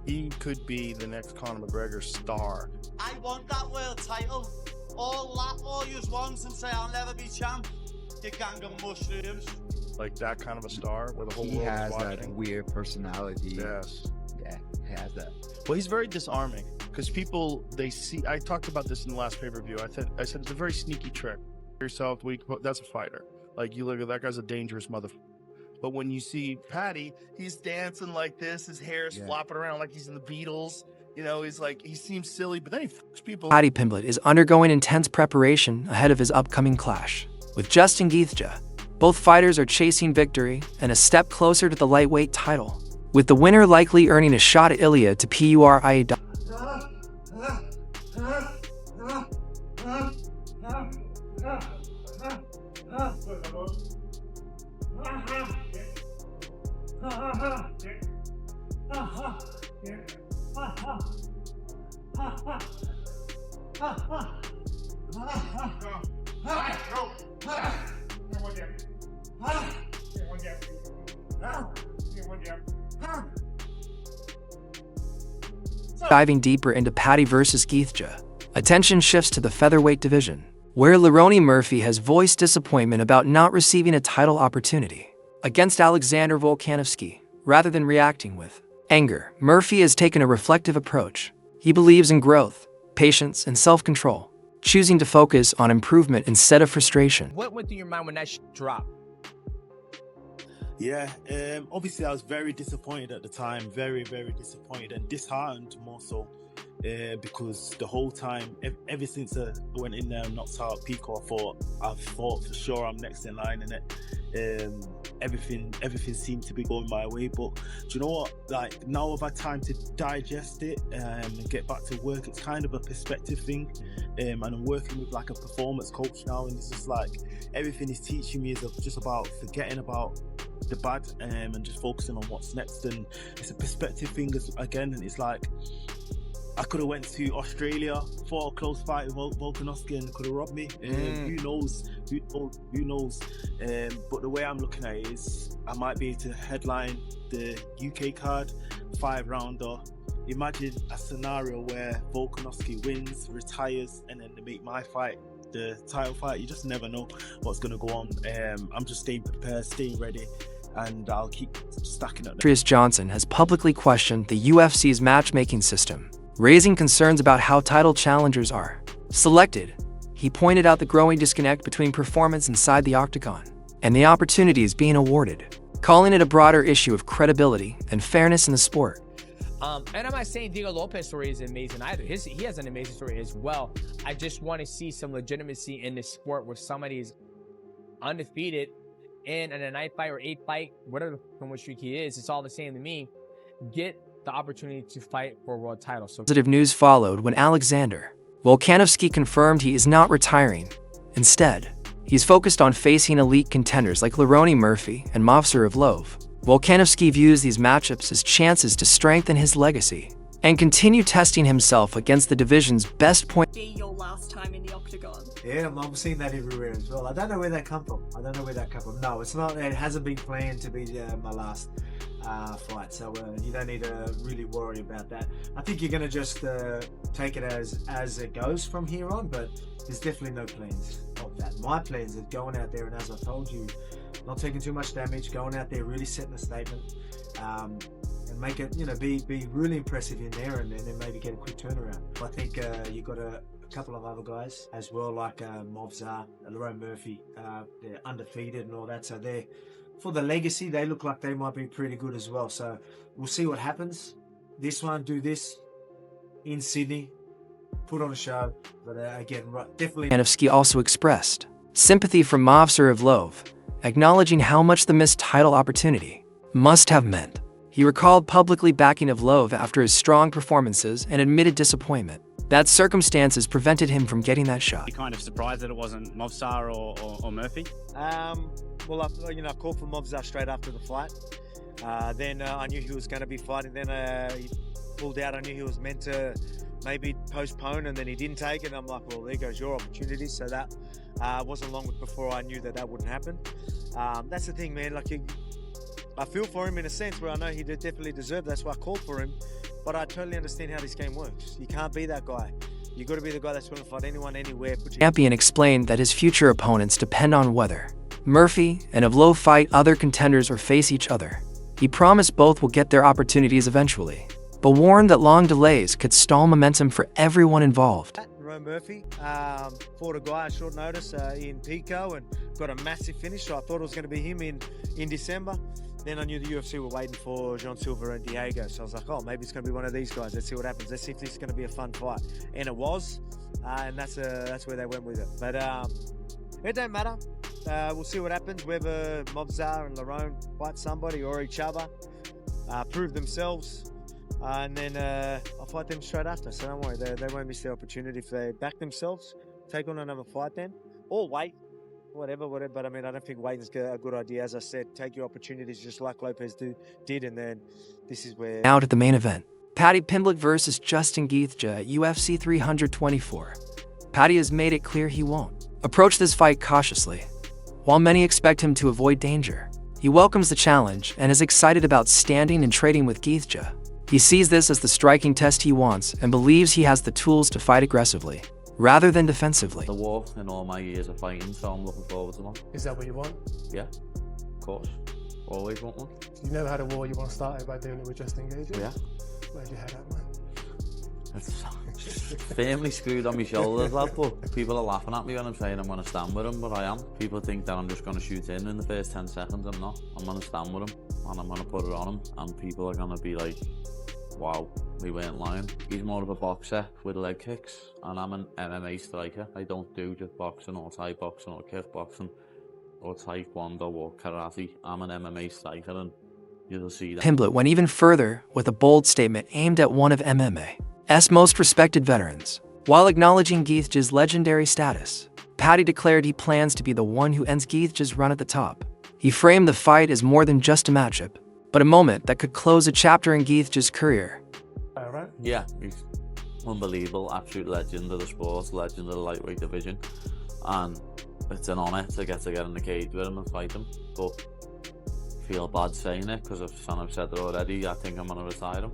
He could be the next Conor McGregor star. I want that world title. All you want and say I'll never be champ. You gang of mushrooms. Like that kind of a star where the whole He world has is watching. that weird personality. Yes. Yeah, he has that. Well, he's very disarming because people, they see, I talked about this in the last pay-per-view. I said it's a very sneaky trick. Yourself weak, that's a fighter. Like, you look at that guy's a dangerous motherfucker. But when you see Paddy, he's dancing like this, his hair is flopping around like he's in the Beatles. You know, he's like, he seems silly, but then he fucks people. Paddy Pimblett is undergoing intense preparation ahead of his upcoming clash with Justin Gaethje. Both fighters are chasing victory and a step closer to the lightweight title, with the winner likely earning a shot at Ilya to PURIA. Diving deeper into Paddy versus Gaethje, attention shifts to the featherweight division, where Lerone Murphy has voiced disappointment about not receiving a title opportunity against Alexander Volkanovski. Rather than reacting with anger, Murphy has taken a reflective approach. He believes in growth, patience, and self-control, choosing to focus on improvement instead of frustration. What went through your mind when that dropped? Yeah, obviously I was very disappointed at the time, very, very disappointed and disheartened more so, because the whole time, ever since I went in there and knocked out Pico, I thought for sure I'm next in line in it. Everything seemed to be going my way, but do you know what? Like, now I've had time to digest it and get back to work. It's kind of a perspective thing, and I'm working with like a performance coach now, and it's just like everything he's teaching me is just about forgetting about the bad and just focusing on what's next. And it's a perspective thing again, and it's like I could have went to Australia, fought a close fight with Volkanovski and could have robbed me. Who knows? But the way I'm looking at it is I might be able to headline the UK card 5-rounder. Imagine a scenario where Volkanovski wins, retires, and then they make my fight the title fight. You just never know what's going to go on. I'm just staying prepared, staying ready, and I'll keep stacking up. Demetrius Johnson has publicly questioned the UFC's matchmaking system, raising concerns about how title challengers are selected. He pointed out the growing disconnect between performance inside the Octagon and the opportunities being awarded, calling it a broader issue of credibility and fairness in the sport. And I'm not saying Diego Lopez's story is amazing either. He has an amazing story as well. I just want to see some legitimacy in this sport where somebody is undefeated in a 9 fight or 8 fight, whatever from which streak he is, it's all the same to me. Get the opportunity to fight for a world title. So positive news followed when Alexander Volkanovski confirmed he is not retiring. Instead, he's focused on facing elite contenders like Lerone Murphy and Movsarevlov. Volkanovski views these matchups as chances to strengthen his legacy and continue testing himself against the division's best point. Be your last time in the Octagon. Yeah, I'm seeing that everywhere as well. I don't know where that come from. No, it's not. It hasn't been planned to be my last fight, so you don't need to really worry about that. I think you're going to just take it as it goes from here on, but there's definitely no plans of that. My plans are going out there and, as I told you, not taking too much damage, going out there really setting a statement, and make it, be really impressive in there, and then maybe get a quick turnaround. I think you've got a couple of other guys as well, like Movsar, Lerone Murphy. They're undefeated and all that, so they're, for the legacy, they look like they might be pretty good as well. So we'll see what happens. This one, do this in Sydney, put on a show, but again, definitely. Volkanovski also expressed sympathy for Movsarevlov, acknowledging how much the missed title opportunity must have meant. He recalled publicly backing Evlov after his strong performances and admitted disappointment that circumstances prevented him from getting that shot. You kind of surprised that it wasn't Movsar or Murphy? Well, I called for Movsar straight after the fight. Then I knew he was going to be fighting. Then he pulled out. I knew he was meant to maybe postpone, and then he didn't take it. And I'm like, well, there goes your opportunity. So that wasn't long before I knew that wouldn't happen. That's the thing, man. Like, I feel for him in a sense where I know he definitely deserved. That's why I called for him. But I totally understand how this game works. You can't be that guy. You got to be the guy that's willing to fight anyone, anywhere. Champion explained that his future opponents depend on whether Murphy and Avlo fight other contenders or face each other. He promised both will get their opportunities eventually, but warned that long delays could stall momentum for everyone involved. Murphy fought a guy at short notice in Pico and got a massive finish, so I thought it was going to be him in December. Then I knew the UFC were waiting for John Silva and Diego, so I was like, oh, maybe it's going to be one of these guys. Let's see what happens. Let's see if this is going to be a fun fight. And it was, and that's where they went with it. But it don't matter. We'll see what happens, whether Movsar and Lerone fight somebody or each other, prove themselves, and then I'll fight them straight after. So don't worry, they won't miss the opportunity. If they back themselves, take on another fight then, or wait. Whatever. But I mean, I don't think waiting is a good idea. As I said, take your opportunities just like Lopez did, and then this is where... Out at the main event, Paddy Pimblett versus Justin Gaethje at UFC 324. Paddy has made it clear he won't approach this fight cautiously. While many expect him to avoid danger, he welcomes the challenge and is excited about standing and trading with Gaethje. He sees this as the striking test he wants and believes he has the tools to fight aggressively, rather than defensively. The war in all my years of fighting, so I'm looking forward to one. Is that what you want? Yeah, of course. Always want one. You never had a war, you want to start it by doing it with Justin Gaethje? Yeah. Where'd you head at, man? It's firmly screwed on my shoulders, lad, but people are laughing at me when I'm saying I'm going to stand with him, but I am. People think that I'm just going to shoot in the first 10 seconds. I'm not. I'm going to stand with him, and I'm going to put it on him, and people are going to be like, wow, we weren't lying. He's more of a boxer with leg kicks, and I'm an MMA striker. I don't do just boxing or Thai boxing or kickboxing or Taekwondo or karate. I'm an MMA striker, and you'll see that. Pimblett went even further with a bold statement aimed at one of MMA's most respected veterans. While acknowledging Gaethje's legendary status, Paddy declared he plans to be the one who ends Gaethje's run at the top. He framed the fight as more than just a matchup, but a moment that could close a chapter in Gaethje's career. Right. Yeah, he's unbelievable, absolute legend of the sport, legend of the lightweight division, and it's an honour to get in the cage with him and fight him, but I feel bad saying it because I've said it already. I think I'm going to retire him.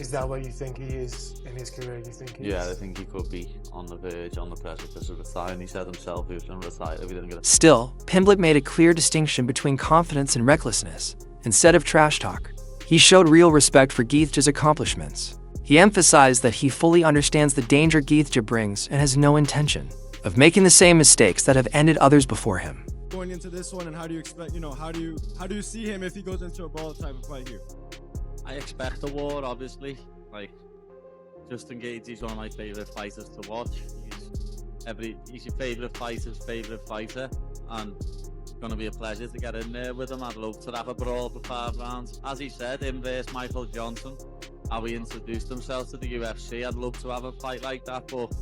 Is that where you think he is in his career? You think he Yeah, is? I think he could be on the verge, on the precipice of retiring. He said himself he was going to retire if he didn't get it. Still, Pimblett made a clear distinction between confidence and recklessness. Instead of trash talk, he showed real respect for Gaethje's accomplishments. He emphasized that he fully understands the danger Gaethje brings and has no intention of making the same mistakes that have ended others before him. Going into this one, and how do you expect, how do you see him if he goes into a brawl type of fight here? I expect a war, obviously. Like, Justin Gaethje is one of my favourite fighters to watch. He's your favourite fighter's favourite fighter, and it's going to be a pleasure to get in there with him. I'd love to have a brawl for 5 rounds. As he said, him versus Michael Johnson, how he introduced himself to the UFC. I'd love to have a fight like that, but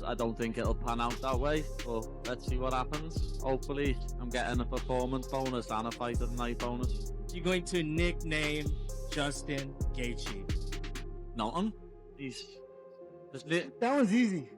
I don't think it'll pan out that way. But let's see what happens. Hopefully, I'm getting a performance bonus and a fight of the night bonus. You're going to nickname Justin Gaethje? Nothing. He's just that was easy.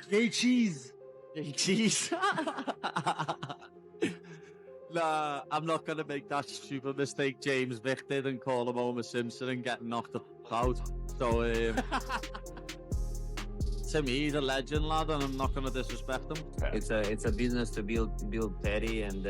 Gay cheese. Gay cheese. Nah, I'm not going to make that stupid mistake James Vick did and call him Homer Simpson and get knocked out. So, to me, he's a legend, lad, and I'm not going to disrespect him. It's a business to build Paddy and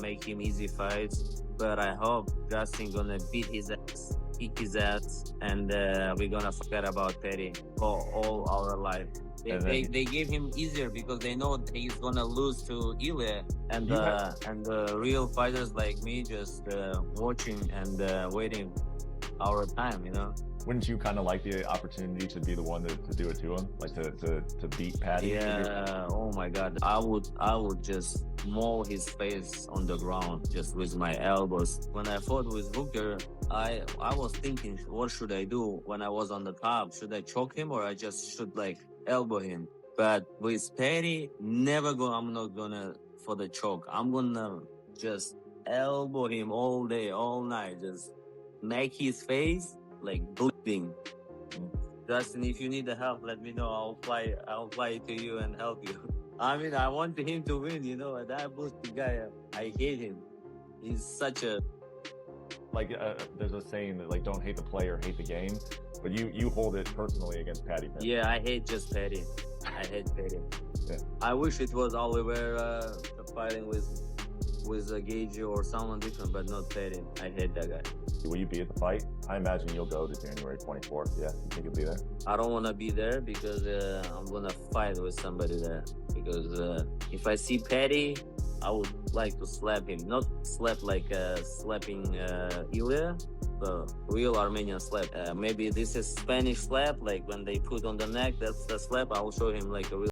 make him easy fights. But I hope Justin gonna beat his ass, kick his ass, and we're gonna forget about Paddy for all our life. They gave him easier because they know that he's gonna lose to Ile, and the real fighters like me just watching and waiting our time, Wouldn't you kind of like the opportunity to be the one to do it to him, like to beat Paddy? Yeah. Oh my God, I would just maul his face on the ground just with my elbows. When I fought with Hooker, I was thinking, what should I do when I was on the top? Should I choke him or I just should elbow him? But with Paddy, I'm not gonna for the choke. I'm gonna just elbow him all day, all night, just make his face bleeding. Justin, if you need the help, let me know. I'll fly to you and help you. I mean, I want him to win, you know. That Boston guy, I hate him. He's such a there's a saying that like don't hate the player, hate the game. But you hold it personally against Paddy Pimblett. Yeah, I hate just Paddy. I hate Paddy. Yeah. I wish it was Oliveira fighting with Gage or someone different, but not Paddy. I hate that guy. Will you be at the fight? I imagine you'll go to January 24th. Yeah, you think you'll be there? I don't want to be there because I'm gonna fight with somebody there. Because if I see Paddy, I would like to slap him. Not slap like slapping Ilya, but real Armenian slap. Maybe this is Spanish slap, like when they put on the neck. That's the slap. I will show him like a real.